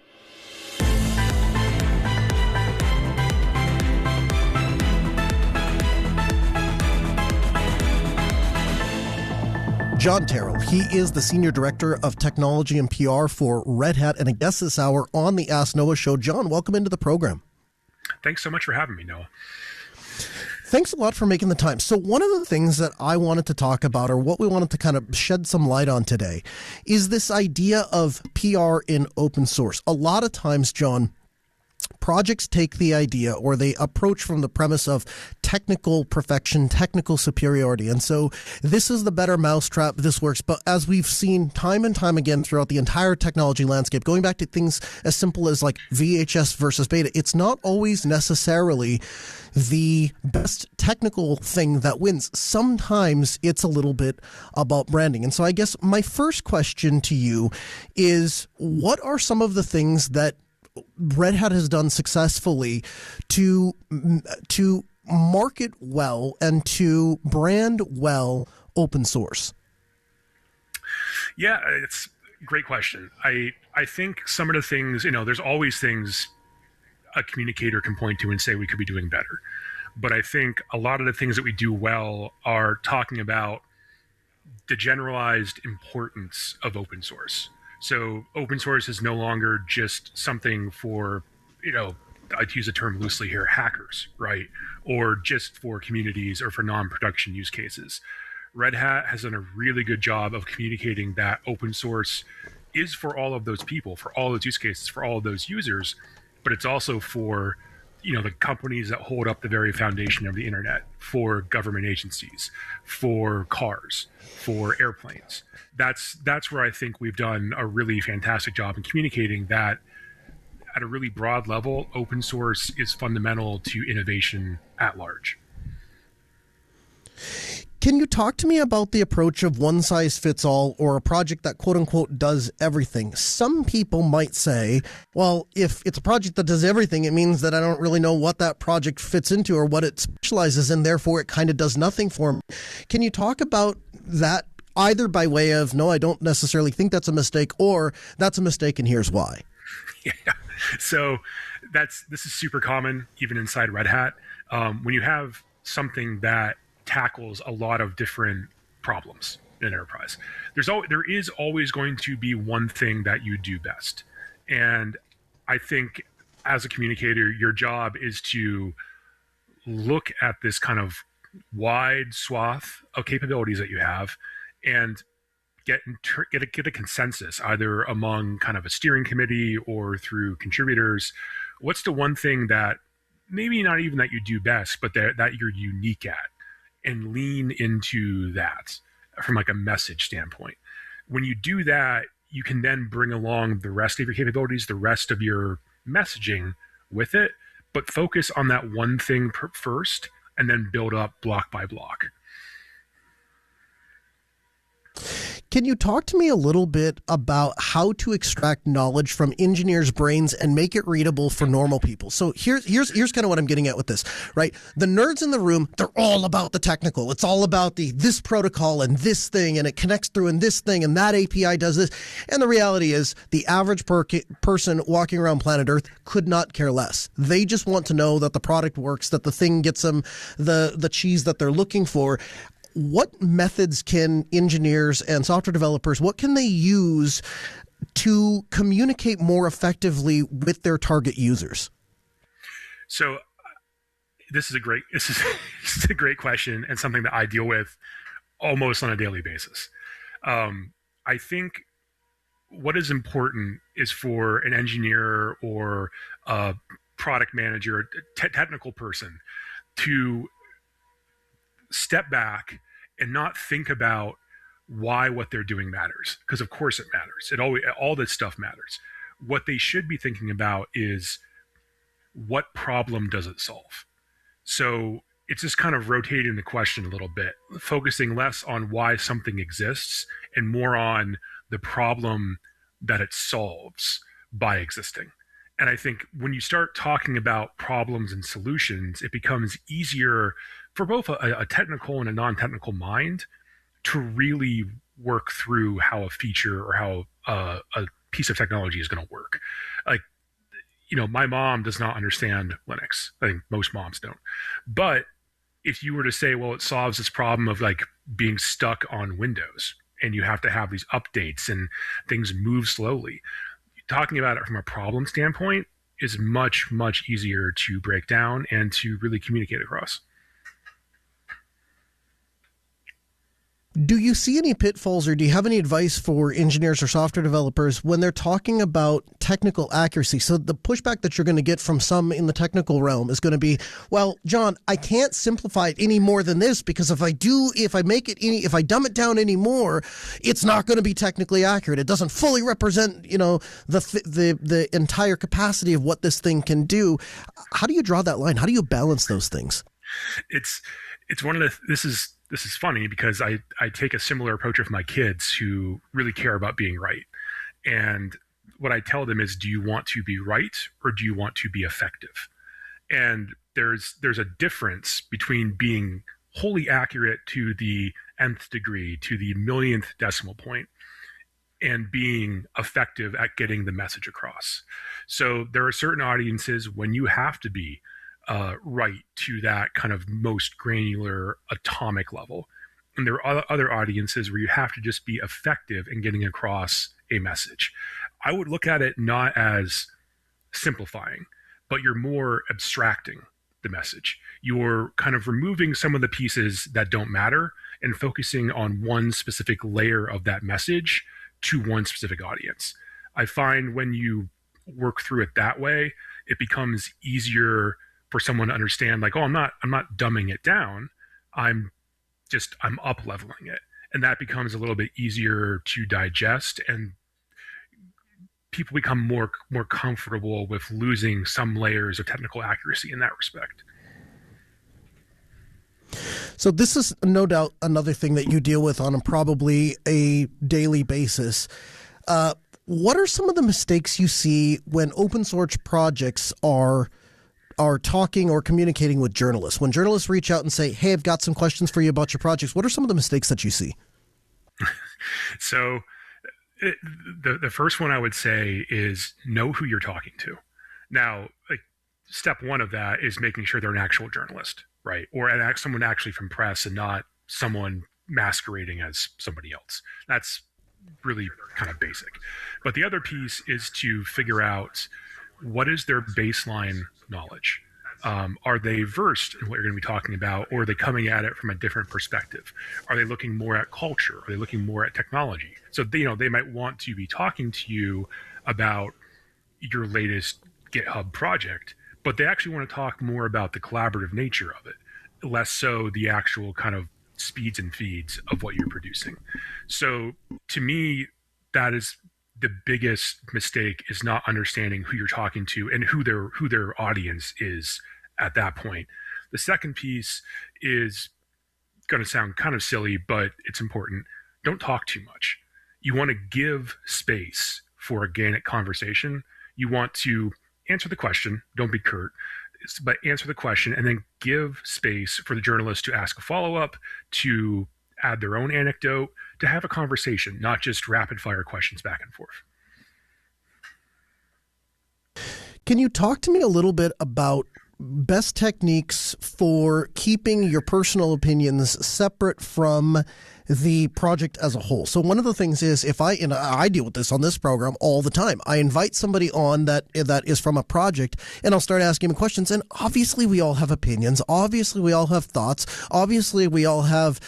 B: John Terrill. He is the Senior Director of Technology and PR for Red Hat and a guest this hour on the Ask Noah Show. John, welcome into the program.
G: Thanks so much for having me, Noah.
B: Thanks a lot for making the time. So one of the things that I wanted to talk about, or what we wanted to kind of shed some light on today, is this idea of PR in open source. A lot of times, John, projects take the idea, or they approach from the premise of technical perfection, technical superiority. And so this is the better mousetrap, this works. But as we've seen time and time again throughout the entire technology landscape, going back to things as simple as like VHS versus beta, it's not always necessarily the best technical thing that wins. Sometimes it's a little bit about branding. And so I guess my first question to you is, what are some of the things that Red Hat has done successfully to market well and to brand well open source?
G: Yeah, it's a great question. I think some of the things, there's always things a communicator can point to and say we could be doing better. But I think a lot of the things that we do well are talking about the generalized importance of open source. So open source is no longer just something for, I'd use the term loosely here, hackers, right? Or just for communities or for non-production use cases. Red Hat has done a really good job of communicating that open source is for all of those people, for all those use cases, for all of those users, but it's also for, the companies that hold up the very foundation of the internet, for government agencies, for cars, for airplanes. That's where I think we've done a really fantastic job in communicating that at a really broad level, open source is fundamental to innovation at large.
B: Can you talk to me about the approach of one size fits all, or a project that quote unquote does everything? Some people might say, well, if it's a project that does everything, it means that I don't really know what that project fits into or what it specializes in. Therefore, it kind of does nothing for me. Can you talk about that either by way of, no, I don't necessarily think that's a mistake, or that's a mistake and here's why?
G: Yeah. So this is super common even inside Red Hat. When you have something that tackles a lot of different problems in an enterprise, there is always going to be one thing that you do best. And I think as a communicator, your job is to look at this kind of wide swath of capabilities that you have and get a consensus, either among kind of a steering committee or through contributors. What's the one thing that maybe not even that you do best, but that you're unique at, and lean into that from like a message standpoint. When you do that, you can then bring along the rest of your capabilities, the rest of your messaging with it, but focus on that one thing first and then build up block by block.
B: Can you talk to me a little bit about how to extract knowledge from engineers' brains and make it readable for normal people? So here's kind of what I'm getting at with this, right? The nerds in the room, they're all about the technical. It's all about this protocol and this thing, and it connects through and this thing, and that API does this. And the reality is the average person walking around planet Earth could not care less. They just want to know that the product works, that the thing gets them the cheese that they're looking for. What methods can engineers and software developers, what can they use to communicate more effectively with their target users?
G: So this is a great question, and something that I deal with almost on a daily basis. I think what is important is for an engineer or a product manager, technical person, to step back and not think about why what they're doing matters, because of course it matters. All this stuff matters. What they should be thinking about is, what problem does it solve? So it's just kind of rotating the question a little bit, focusing less on why something exists and more on the problem that it solves by existing. And I think when you start talking about problems and solutions, it becomes easier for both a technical and a non-technical mind to really work through how a feature or how a piece of technology is going to work. Like, my mom does not understand Linux. I think most moms don't. But if you were to say, well, it solves this problem of like being stuck on Windows and you have to have these updates and things move slowly, talking about it from a problem standpoint is much, much easier to break down and to really communicate across.
B: Do you see any pitfalls, or do you have any advice for engineers or software developers when they're talking about technical accuracy? So the pushback that you're going to get from some in the technical realm is going to be, well, John, I can't simplify it any more than this, because if I dumb it down any more, it's not going to be technically accurate. It doesn't fully represent, the entire capacity of what this thing can do. How do you draw that line? How do you balance those things?
G: It's one of the, this is funny because I take a similar approach with my kids who really care about being right. And what I tell them is, do you want to be right or do you want to be effective? And there's a difference between being wholly accurate to the nth degree, to the millionth decimal point, and being effective at getting the message across. So there are certain audiences when you have to be right to that kind of most granular atomic level. And there are other audiences where you have to just be effective in getting across a message. I would look at it not as simplifying, but you're more abstracting the message. You're kind of removing some of the pieces that don't matter and focusing on one specific layer of that message to one specific audience. I find when you work through it that way, it becomes easier for someone to understand, like, oh, I'm not dumbing it down. I'm up leveling it. And that becomes a little bit easier to digest, and people become more comfortable with losing some layers of technical accuracy in that respect.
B: So this is no doubt another thing that you deal with on probably a daily basis. What are some of the mistakes you see when open source projects are talking or communicating with journalists? When journalists reach out and say, hey, I've got some questions for you about your projects, what are some of the mistakes that you see?
G: So the first one I would say is know who you're talking to. Now, like, step one of that is making sure they're an actual journalist, right? Or someone actually from press and not someone masquerading as somebody else. That's really kind of basic. But the other piece is to figure out, what is their baseline knowledge? Are they versed in what you're going to be talking about, or are they coming at it from a different perspective? Are they looking more at culture? Are they looking more at technology? So they might want to be talking to you about your latest GitHub project, but they actually want to talk more about the collaborative nature of it, less so the actual kind of speeds and feeds of what you're producing. So to me, that is the biggest mistake, is not understanding who you're talking to and who their audience is at that point. The second piece is going to sound kind of silly, but it's important. Don't talk too much. You want to give space for organic conversation. You want to answer the question, don't be curt, but answer the question, and then give space for the journalist to ask a follow-up, to add their own anecdote, to have a conversation, not just rapid fire questions back and forth.
B: Can you talk to me a little bit about best techniques for keeping your personal opinions separate from the project as a whole? So one of the things is, if I deal with this on this program all the time, I invite somebody on that is from a project, and I'll start asking them questions. And obviously we all have opinions. Obviously we all have thoughts. Obviously we all have,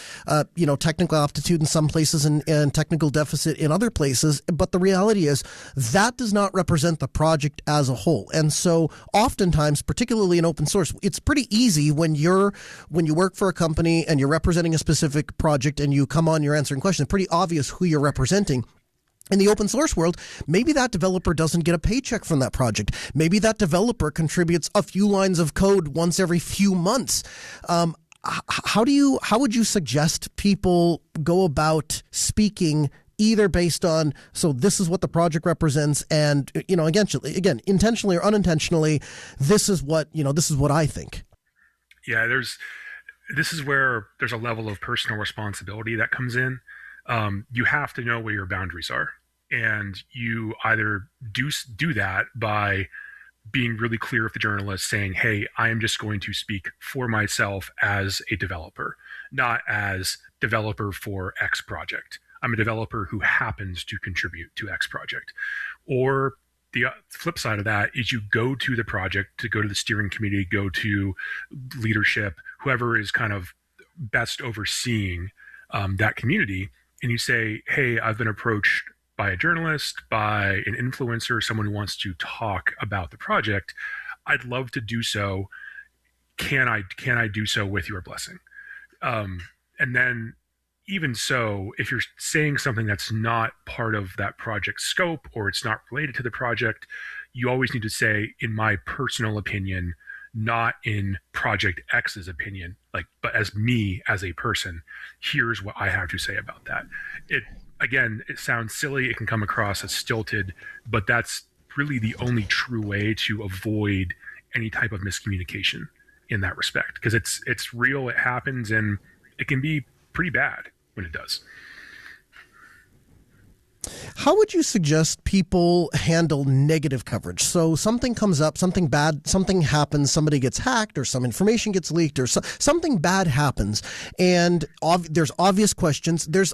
B: technical aptitude in some places and technical deficit in other places. But the reality is that does not represent the project as a whole. And so oftentimes, particularly in open source, it's pretty easy when you work for a company and you're representing a specific project and you come on, you're answering questions, it's pretty obvious who you're representing. In the open source world, maybe that developer doesn't get a paycheck from that project. Maybe that developer contributes a few lines of code once every few months. How would you suggest people go about speaking, either based on, so this is what the project represents, and again, intentionally or unintentionally, this is what I think.
G: Yeah, this is where there's a level of personal responsibility that comes in. You have to know where your boundaries are, and you either do that by being really clear with the journalist, saying, hey, I am just going to speak for myself as a developer, not as developer for X project. I'm a developer who happens to contribute to X project. Or the flip side of that is you go to the project, to go to the steering committee, go to leadership, whoever is kind of best overseeing that community, and you say, hey, I've been approached by a journalist, by an influencer, someone who wants to talk about the project. I'd love to do so. Can I do so with your blessing? And then, even so, if you're saying something that's not part of that project scope, or it's not related to the project, you always need to say, in my personal opinion, not in Project X's opinion, but as me as a person, here's what I have to say about that. It sounds silly, it can come across as stilted, but that's really the only true way to avoid any type of miscommunication in that respect, because it's real, it happens, and it can be pretty bad when it does.
B: How would you suggest people handle negative coverage? So something comes up, something bad, something happens, somebody gets hacked or some information gets leaked or something bad happens, and there's obvious questions. There's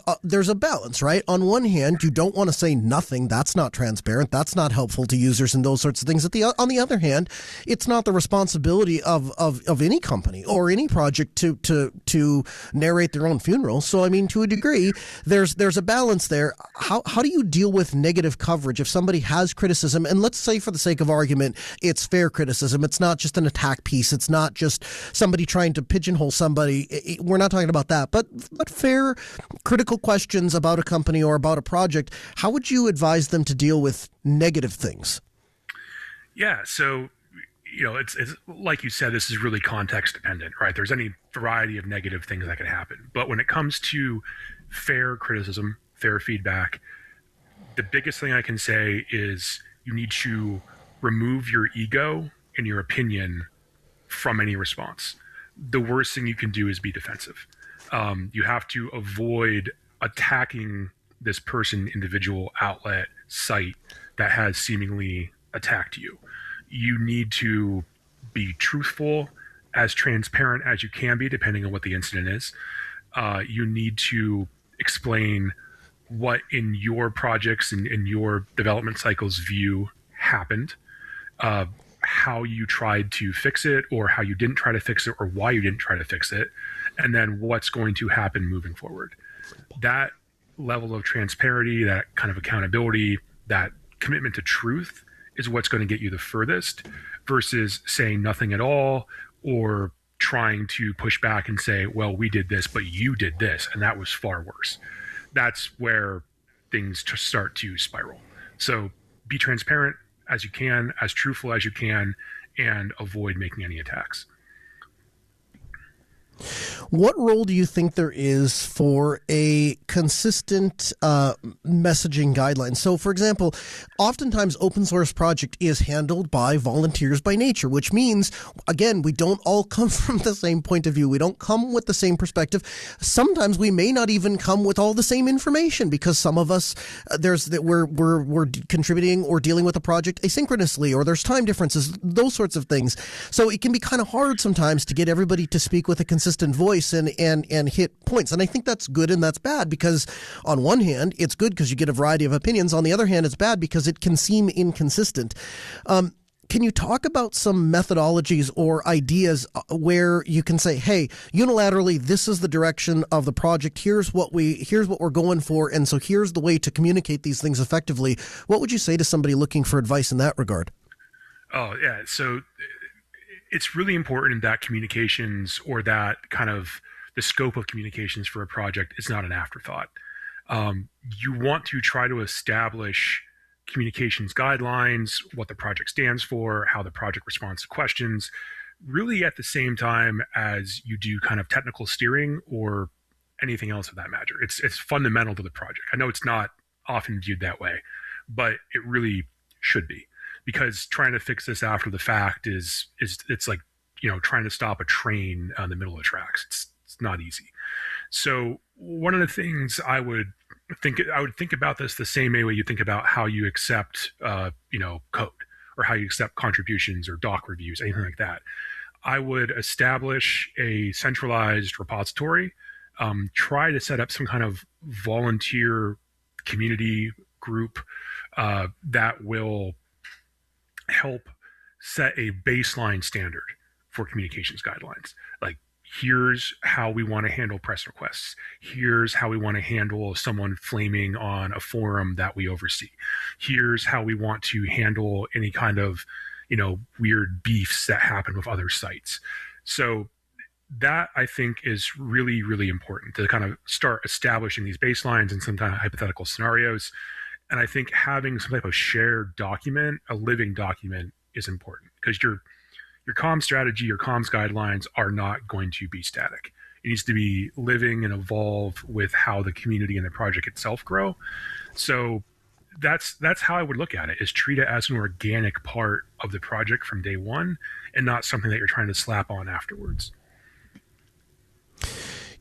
B: a balance, right? On one hand, you don't want to say nothing. That's not transparent. That's not helpful to users and those sorts of things. On the other hand, it's not the responsibility of any company or any project to narrate their own funeral. So, I mean, to a degree, there's a balance there. How do you deal with negative coverage if somebody has criticism? And let's say, for the sake of argument, it's fair criticism. It's not just an attack piece. It's not just somebody trying to pigeonhole somebody. We're not talking about that. But fair, critical questions about a company or about a project. How would you advise them to deal with negative things?
G: Yeah, so it's like you said, this is really context dependent, right? There's any variety of negative things that can happen. But when it comes to fair criticism, fair feedback, the biggest thing I can say is you need to remove your ego and your opinion from any response. The worst thing you can do is be defensive. You have to avoid attacking this person, individual, outlet, site that has seemingly attacked you. You need to be truthful, as transparent as you can be, depending on what the incident is. You need to explain what in your projects and in your development cycles view happened, how you tried to fix it, or how you didn't try to fix it, or why you didn't try to fix it, and then what's going to happen moving forward. That level of transparency, that kind of accountability, that commitment to truth is what's going to get you the furthest, versus saying nothing at all or trying to push back and say, well, we did this, but you did this, and that was far worse. That's where things start to spiral. So be transparent as you can, as truthful as you can, and avoid making any attacks.
B: What role do you think there is for a consistent messaging guideline? So, for example, oftentimes open source project is handled by volunteers by nature, which means, again, we don't all come from the same point of view. We don't come with the same perspective. Sometimes we may not even come with all the same information because some of us, we're contributing or dealing with a project asynchronously, or there's time differences, those sorts of things. So it can be kind of hard sometimes to get everybody to speak with a consistent voice and hit points. And I think that's good and that's bad, because on one hand, it's good because you get a variety of opinions. On the other hand, it's bad because it can seem inconsistent. Can you talk about some methodologies or ideas where you can say, hey, unilaterally, this is the direction of the project. Here's what we're going for. And so here's the way to communicate these things effectively. What would you say to somebody looking for advice in that regard?
G: Oh, yeah. So it's really important that communications, or that kind of the scope of communications for a project, is not an afterthought. You want to try to establish communications guidelines, what the project stands for, how the project responds to questions, really at the same time as you do kind of technical steering or anything else of that matter. It's fundamental to the project. I know it's not often viewed that way, but it really should be. Because trying to fix this after the fact is it's like, trying to stop a train on the middle of the tracks. It's not easy. So one of the things I would think about this the same way you think about how you accept code, or how you accept contributions or doc reviews, anything like that. I would establish a centralized repository, try to set up some kind of volunteer community group that will help set a baseline standard for communications guidelines. Like, here's how we want to handle press requests. Here's how we want to handle someone flaming on a forum that we oversee. Here's how we want to handle any kind of, weird beefs that happen with other sites. So that, I think, is really, really important to kind of start establishing these baselines and some kind of hypothetical scenarios. And I think having some type of shared document, a living document, is important, because your comms strategy, your comms guidelines are not going to be static. It needs to be living and evolve with how the community and the project itself grow. So that's how I would look at it, is treat it as an organic part of the project from day one, and not something that you're trying to slap on afterwards.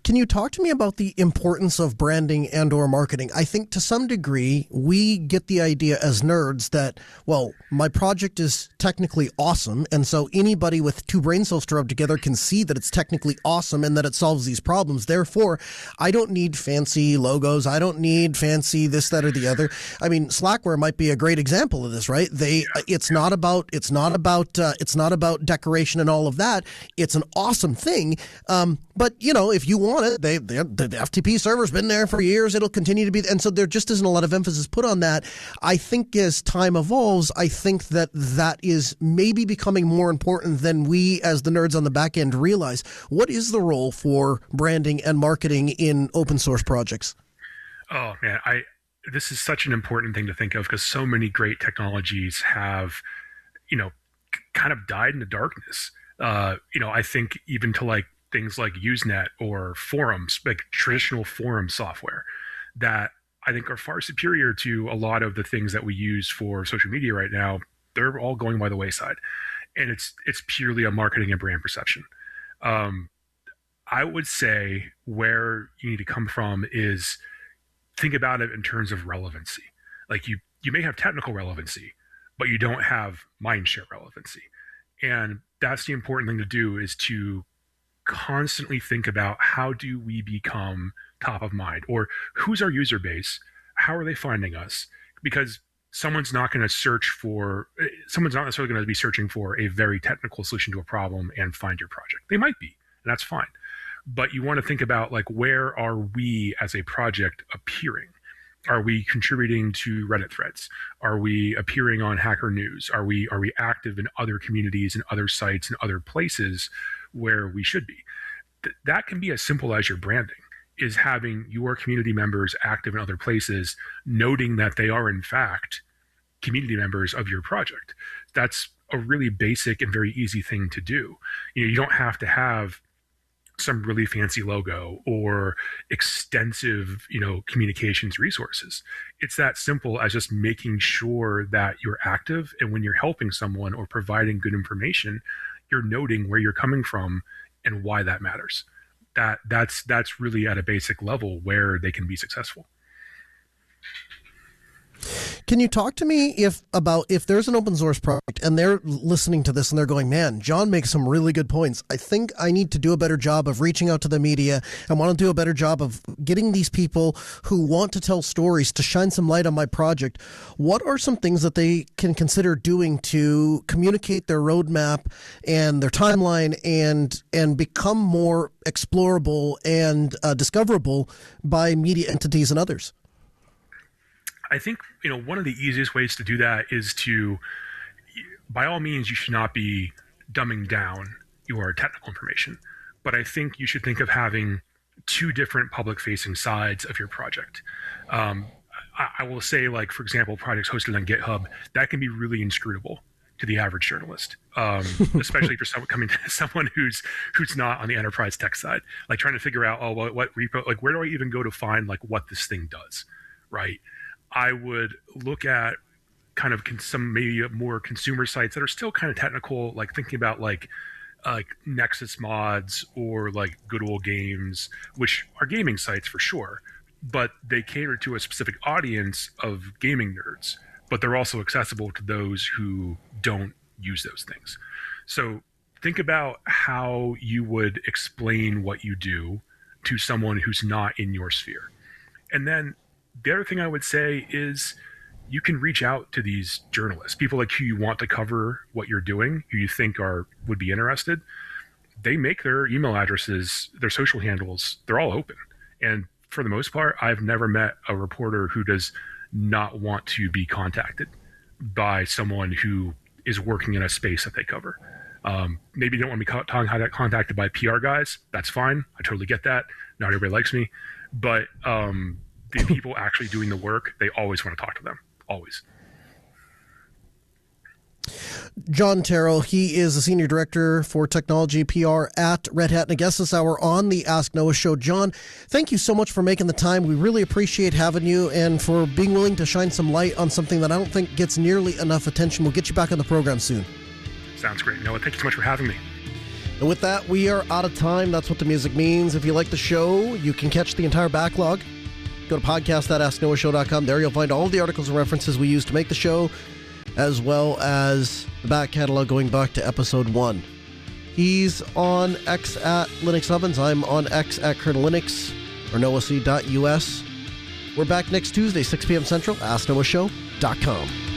B: Can you talk to me about the importance of branding and or marketing? I think to some degree, we get the idea as nerds that, well, my project is technically awesome, and so anybody with two brain cells to rub together can see that it's technically awesome and that it solves these problems. Therefore, I don't need fancy logos. I don't need fancy this, that, or the other. I mean, Slackware might be a great example of this, right? It's not about decoration and all of that. It's an awesome thing. But if you want it, the FTP server's been there for years. It'll continue to be. And so there just isn't a lot of emphasis put on that. I think as time evolves, I think that is maybe becoming more important than we as the nerds on the back end realize. What is the role for branding and marketing in open source projects?
G: Oh, man. This is such an important thing to think of, because so many great technologies have, kind of died in the darkness. I think even to things like Usenet or forums, like traditional forum software, that I think are far superior to a lot of the things that we use for social media right now. They're all going by the wayside, and it's purely a marketing and brand perception. I would say where you need to come from is think about it in terms of relevancy. Like you may have technical relevancy, but you don't have mindshare relevancy. And that's the important thing to do, is to constantly think about, how do we become top of mind, or who's our user base? How are they finding us? Because someone's not necessarily going to be searching for a very technical solution to a problem and find your project. They might be, and that's fine. But you want to think about, where are we as a project appearing? Are we contributing to Reddit threads? Are we appearing on Hacker News? Are we active in other communities and other sites and other places where we should be. That can be as simple as your branding, is having your community members active in other places, noting that they are in fact community members of your project. That's a really basic and very easy thing to do. You don't have to have some really fancy logo or extensive, communications resources. It's that simple as just making sure that you're active, and when you're helping someone or providing good information, you're noting where you're coming from and why that matters. That's really at a basic level where they can be successful.
B: Can you talk to me if there's an open source project and they're listening to this and they're going, man, John makes some really good points. I think I need to do a better job of reaching out to the media. I want to do a better job of getting these people who want to tell stories to shine some light on my project. What are some things that they can consider doing to communicate their roadmap and their timeline and become more explorable and discoverable by media entities and others?
G: I think, one of the easiest ways to do that is to, by all means, you should not be dumbing down your technical information. But I think you should think of having two different public-facing sides of your project. I will say, like, for example, projects hosted on GitHub, that can be really inscrutable to the average journalist, especially for someone who's not on the enterprise tech side, like trying to figure out, what repo, like, where do I even go to find, like, what this thing does, right? I would look at kind of some maybe more consumer sites that are still kind of technical, like thinking about like Nexus Mods or like Good Old Games, which are gaming sites for sure, but they cater to a specific audience of gaming nerds, but they're also accessible to those who don't use those things. So think about how you would explain what you do to someone who's not in your sphere. And then the other thing I would say is you can reach out to these journalists, people like who you want to cover what you're doing, who you think would be interested. They make their email addresses, their social handles, they're all open. And for the most part, I've never met a reporter who does not want to be contacted by someone who is working in a space that they cover. Maybe you don't want to be contacted by PR guys. That's fine. I totally get that. Not everybody likes me. But the people actually doing the work, they always want to talk to them. Always.
B: John Terrill, he is the Senior Director for Technology PR at Red Hat and a guest this hour on the Ask Noah Show. John, thank you so much for making the time. We really appreciate having you and for being willing to shine some light on something that I don't think gets nearly enough attention. We'll get you back on the program soon. Sounds great, Noah. Thank you so much for having me. And with that, we are out of time. That's what the music means. If you like the show, you can catch the entire backlog. Go to podcast.asknoahshow.com. There you'll find all the articles and references we used to make the show, as well as the back catalog going back to episode 1. He's on X at Linux Ovens. I'm on X at Kernel Linux or noahc.us. We're back next Tuesday, 6 p.m. Central, asknoahshow.com.